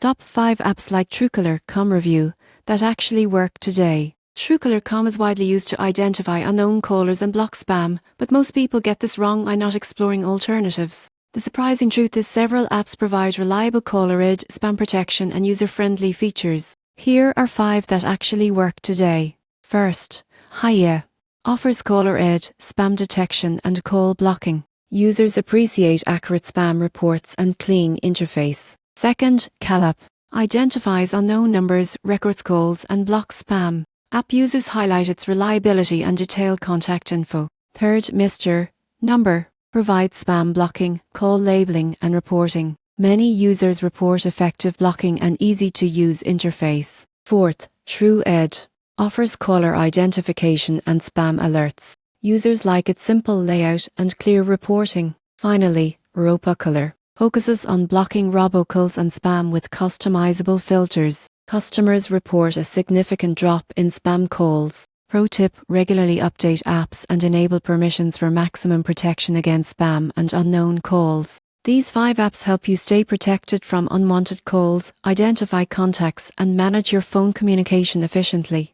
Top 5 apps like Truecallercom review that actually work today. Truecallercom is widely used to identify unknown callers and block spam, but most people get this wrong by not exploring alternatives. The surprising truth is several apps provide reliable caller ID, spam protection, and user-friendly features. Here are 5 that actually work today. First, Hiya offers caller ID, spam detection, and call blocking. Users appreciate accurate spam reports and clean interface. Second, Calap identifies unknown numbers, records calls, and blocks spam. App users highlight its reliability and detailed contact info. Third, Mr. Number provides spam blocking, call labeling, and reporting. Many users report effective blocking and easy-to-use interface. Fourth, TrueEd offers caller identification and spam alerts. Users like its simple layout and clear reporting. Finally, Truecaller focuses on blocking robocalls and spam with customizable filters. Customers report a significant drop in spam calls. Pro tip: regularly update apps and enable permissions for maximum protection against spam and unknown calls. These 5 apps help you stay protected from unwanted calls, identify contacts, and manage your phone communication efficiently.